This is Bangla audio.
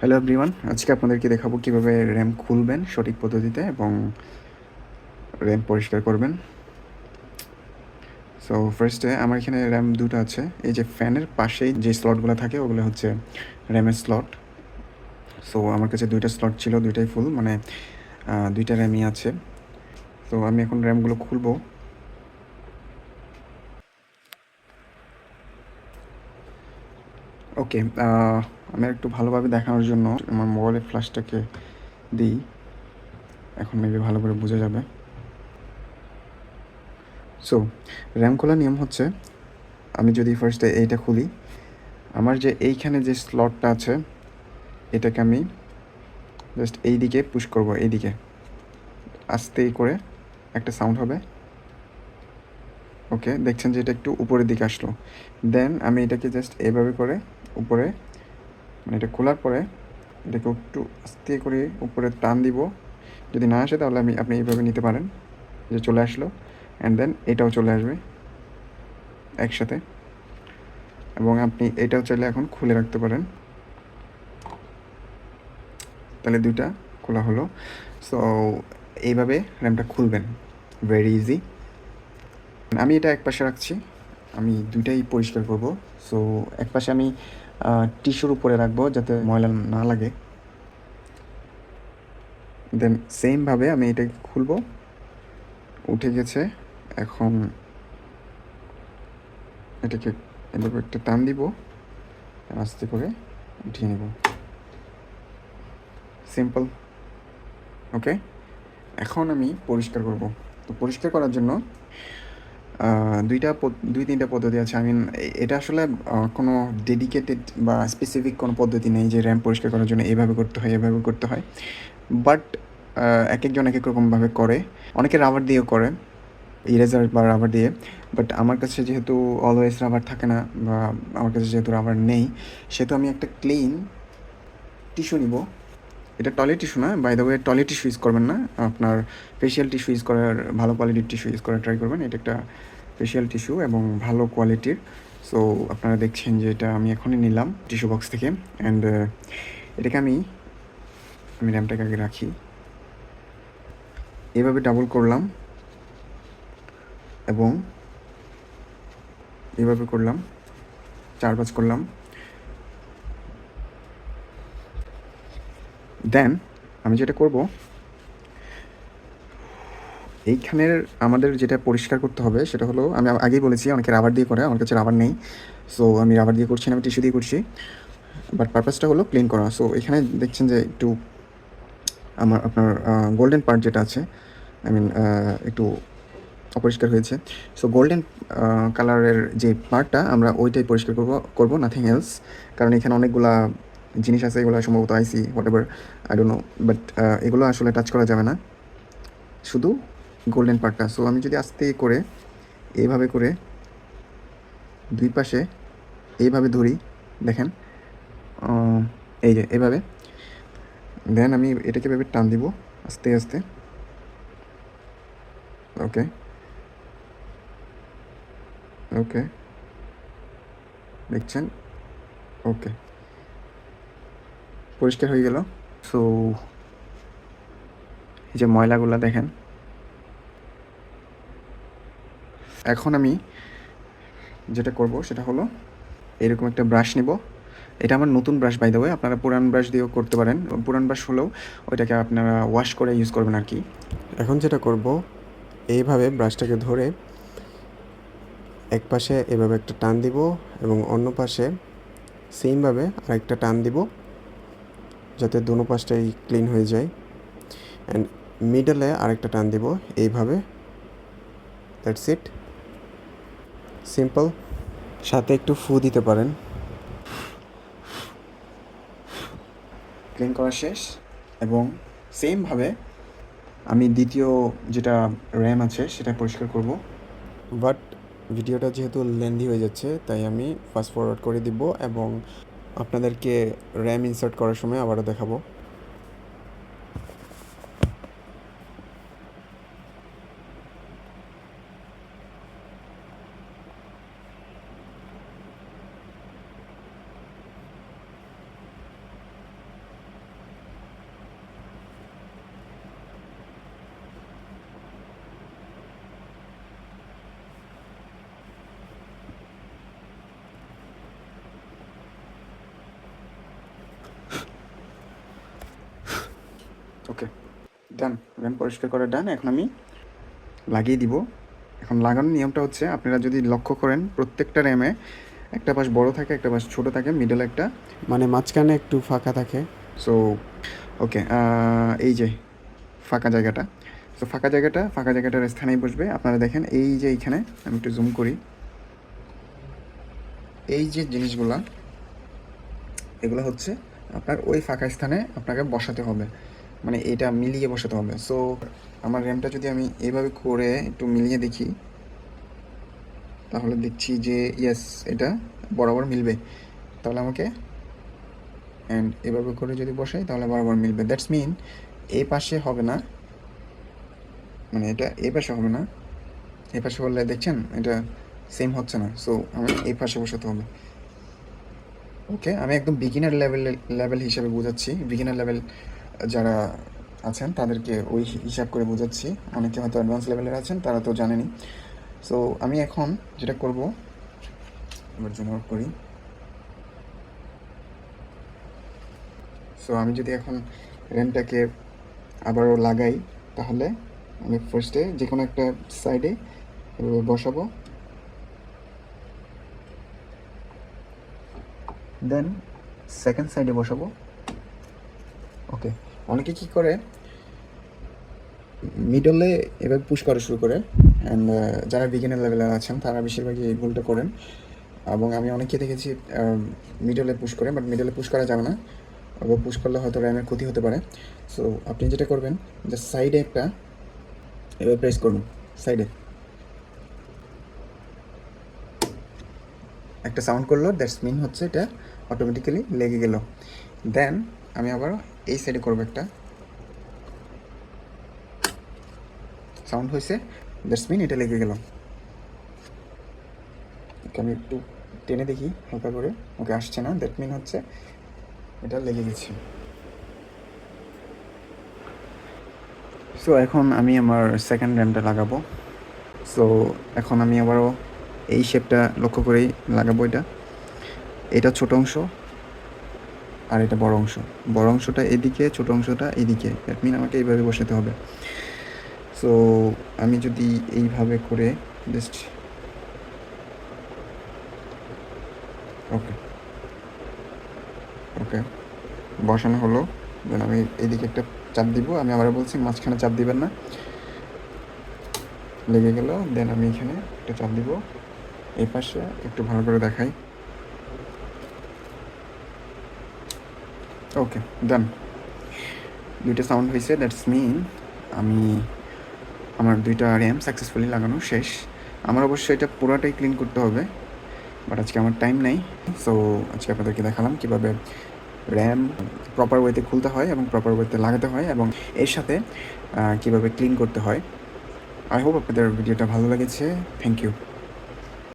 হ্যালো এভরিওয়ান, আজকে আপনাদেরকে দেখাবো কিভাবে র্যাম খুলবেন সঠিক পদ্ধতিতে এবং র্যাম পরিষ্কার করবেন। সো ফার্স্টে আমার এখানে র্যাম দুটো আছে। এই যে ফ্যানের পাশেই যে স্লটগুলো থাকে ওগুলো হচ্ছে র্যামের স্লট। সো আমার কাছে দুইটা স্লট ছিল, দুইটাই ফুল, মানে দুইটা র্যামই আছে। তো আমি এখন র্যামগুলো খুলবো। ওকে, আমি একটু ভালোভাবে দেখানোর জন্য আমার মোবাইলের ফ্ল্যাশটাকে দিই, এখন মেবি ভালো করে বোঝা যাবে। সো র্যাম খোলার নিয়ম হচ্ছে, আমি যদি ফার্স্টে এইটা খুলি, আমার যে এইখানে যে স্লটটা আছে এটাকে আমি জাস্ট এই দিকে পুশ করব, এইদিকে আস্তে করে একটা সাউন্ড হবে। ওকে, দেখছেন যে এটা একটু উপরের দিকে আসলো। দেন আমি এটাকে জাস্ট এইভাবে করে উপরে, মানে এটা খোলার পরে এটাকে একটু আস্তে করে উপরে টান দিব। যদি না আসে তাহলে আপনি এইভাবে নিতে পারেন, যে চলে আসলো। অ্যান্ড দেন এটাও চলে আসবে একসাথে, এবং আপনি এটাও চাইলে এখন খুলে রাখতে পারেন। তাহলে দুইটা খোলা হলো। সো এইভাবে র্যামটা খুলবেন, ভেরি ইজি। আমি এটা একপাশে রাখছি, আমি দুইটাই পরিষ্কার করব। সো একপাশে আমি টিস্যুর উপরে রাখবো যাতে ময়লা না লাগে। দেন সেমভাবে আমি এটাকে খুলবো, উঠে গেছে। এখন এটাকে এভাবে একটা টান দিব, আস্তে করে উঠিয়ে নেব। সিম্পল। ওকে, এখন আমি পরিষ্কার করব। তো পরিষ্কার করার জন্য দুই তিনটা পদ্ধতি আছে। আই মিন, এটা আসলে কোনো ডেডিকেটেড বা স্পেসিফিক কোনো পদ্ধতি নেই যে র্যাম পরিষ্কার করার জন্য এভাবে করতে হয়, এভাবে করতে হয়। বাট এক একজন এক এক রকমভাবে করে। অনেকে রাবার দিয়েও করে, ইরেজার বা রাবার দিয়ে। বাট আমার কাছে যেহেতু অলওয়েজ রাবার থাকে না, বা আমার কাছে যেহেতু রাবার নেই, সেহেতু আমি একটা ক্লিন টিস্যু নিব। এটা টয়লেট টিস্যু না, by the way, toilet tissue use করবেন না, আপনার ফেশিয়াল টিস্যু ইউজ করার, ভালো কোয়ালিটির টিস্যু ইউজ করার ট্রাই করবেন। এটা একটা ফেশিয়াল টিস্যু এবং ভালো কোয়ালিটির। সো আপনারা দেখছেন যে এটা আমি এখনই নিলাম টিস্যু বক্স থেকে। অ্যান্ড এটাকে আমি র্যামটাকে আগে রাখি, এভাবে ডাবল করলাম এবং এভাবে করলাম, 4 ভাঁজ করলাম। দেন আমি যেটা করব, এইখানের আমাদের যেটা পরিষ্কার করতে হবে সেটা হলো, আমি আগেই বলেছি অনেকে রাবার দিয়ে করে, আমার কাছে রাবার নেই। সো আমি রাবার দিয়ে করছি না, আমি টিস্যু দিয়ে করছি। বাট পারপাসটা হলো ক্লিন করা। সো এখানে দেখছেন যে একটু আপনার গোল্ডেন পার্ট যেটা আছে, আই মিন একটু অপরিষ্কার হয়েছে। সো গোল্ডেন কালারের যে পার্টটা, আমরা ওইটাই পরিষ্কার করবো, নাথিং এলস। কারণ এখানে অনেকগুলা জিনিস আছে, এগুলো সম্ভবত I see, whatever, I don't know. But এগুলো আসলে টাচ করা যাবে না, শুধু গোল্ডেন পার্টটা। সো আমি যদি আস্তে করে এইভাবে করে দুই পাশে এইভাবে ধরি, দেখেন, এই যে এভাবে। দেন আমি এটাকে এভাবে টান দিব আস্তে আস্তে। ওকে, ওকে, দেখছেন? ওকে, পরিষ্কার হয়ে গেল। সো এই যে ময়লাগুলো দেখেন। এখন আমি যেটা করব সেটা হলো, এরকম একটা ব্রাশ নিব। এটা আমার নতুন ব্রাশ, বাই দ্য ওয়ে, আপনারা পুরান ব্রাশ দিয়েও করতে পারেন। পুরান ব্রাশ হলেও ওইটাকে আপনারা ওয়াশ করে ইউজ করবেন আর কি। এখন যেটা করব, এইভাবে ব্রাশটাকে ধরে এক পাশে এভাবে একটা টান দিব এবং অন্য পাশে সেমভাবে আরেকটা টান দিব, যাতে দোনো পাশটাই ক্লিন হয়ে যায়। অ্যান্ড মিডলে আরেকটা টান দিব এইভাবে। That's it, simple. সাথে একটু ফু দিতে পারেন। ক্লিন করা শেষ। এবং সেমভাবে আমি দ্বিতীয় যেটা র্যাম আছে সেটা পরিষ্কার করব। বাট ভিডিওটা যেহেতু লেন্দি হয়ে যাচ্ছে, তাই আমি ফাস্ট ফরওয়ার্ড করে দিব এবং আপনাদেরকে র্যাম ইনসার্ট করার সময় আবারও দেখাবো। ওকে, ডান। র্যাম পরিষ্কার করা ডান। এখন আমি লাগিয়ে দিব। এখন লাগানোর নিয়মটা হচ্ছে, আপনারা যদি লক্ষ্য করেন প্রত্যেকটা র্যামে একটা পাশ বড় থাকে, একটা পাশ ছোট থাকে, মিডল একটা, মানে মাঝখানে একটু ফাঁকা থাকে। সো ওকে, এই যে ফাঁকা জায়গাটা, সো ফাঁকা জায়গাটার স্থানেই বসবে। আপনারা দেখেন এই যে এইখানে, আমি একটু জুম করি, এই যে জিনিসগুলা, এগুলো হচ্ছে আপনার ওই ফাঁকা স্থানে আপনাকে বসাতে হবে, মানে এটা মিলিয়ে বসাতে হবে। সো আমার র্যামটা যদি আমি এইভাবে করে একটু মিলিয়ে দেখি, তাহলে দেখছি যে ইয়েস, এটা বরাবর মিলবে। তাহলে আমাকে অ্যান্ড এভাবে করে যদি বসাই তাহলে বরাবর মিলবে। দ্যাটস মিন এই পাশে হবে না, মানে এটা এই পাশে হবে না, এই পাশে বললে দেখছেন এটা সেম হচ্ছে না। সো আমি এই পাশে বসাতে হবে। ওকে, আমি একদম বিগিনার লেভেল হিসাবে বোঝাচ্ছি। বিগিনার লেভেল যারা আছেন তাদেরকে ওই হিসাব করে বোঝাচ্ছি। অনেকে হয়তো অ্যাডভান্স লেভেলের আছেন, তারা তো জানেনই। সো আমি এখন যেটা করব, এবার জুম আউট করি। সো আমি যদি এখন র্যামটাকে আবারও লাগাই, তাহলে আমি ফার্স্টে যে কোনো একটা সাইডে বসাবো, দেন সেকেন্ড সাইডে বসাবো। ওকে, অনেকে কী করে মিডলে এবার পুশ করা শুরু করে, অ্যান্ড যারা বিগিনার লেভেলে আছেন তারা বেশিরভাগই এই ভুলটা করেন। এবং আমি অনেককে দেখেছি মিডলে পুশ করে, বাট মিডলে পুশ করা যাবে না, আবার পুশ করলে হয়তো র্যামের ক্ষতি হতে পারে। সো আপনি যেটা করবেন, যে সাইডে একটা এবার প্রেস করুন, সাইডে একটা সাউন্ড করলো, দ্যাটস মিন হচ্ছে এটা অটোমেটিক্যালি লেগে গেল। দেন আমি আবার এই সাইডে করবো, একটা সাউন্ড হয়েছে, দ্যাটস মিন এটা লেগে গেল। ওকে, আমি একটু টেনে দেখি হালকা করে, ওকে আসছে না, দ্যাট মিন হচ্ছে এটা লেগে গেছে। সো এখন আমি আমার সেকেন্ড র্যামটা লাগাবো। সো এখন আমি আবারও এই শেপটা লক্ষ্য করেই লাগাবো। এটা ছোট অংশ আর এটা বড় অংশ, বড় অংশটা এদিকে, ছোট অংশটা এদিকে, দ্যাট মিন আমাকে এইভাবে বসাতে হবে। সো আমি যদি এইভাবে করে জাস্ট, ওকে ওকে বসানো হলো। দেন আমি এদিকে একটা চাপ দিব, আমি আবার বলছি মাঝখানে চাপ দিবেন না, লেগে গেল। দেন আমি এখানে একটা চাপ দিব, এই পাশে একটু ভালো করে দেখাই। ওকে, ডান। দুইটা সাউন্ড হয়েছে, দ্যাটস মিন আমি আমার দুইটা র্যাম সাকসেসফুলি লাগানো শেষ। আমার অবশ্যই এটা পুরোটাই ক্লিন করতে হবে, বাট আজকে আমার টাইম নেই। সো আজকে আপনাদেরকে দেখালাম কীভাবে র্যাম প্রপার ওয়েতে খুলতে হয় এবং প্রপার ওয়েতে লাগাতে হয়, এবং এর সাথে কীভাবে ক্লিন করতে হয়। আই হোপ আপনাদের ভিডিওটা ভালো লেগেছে। Thank you.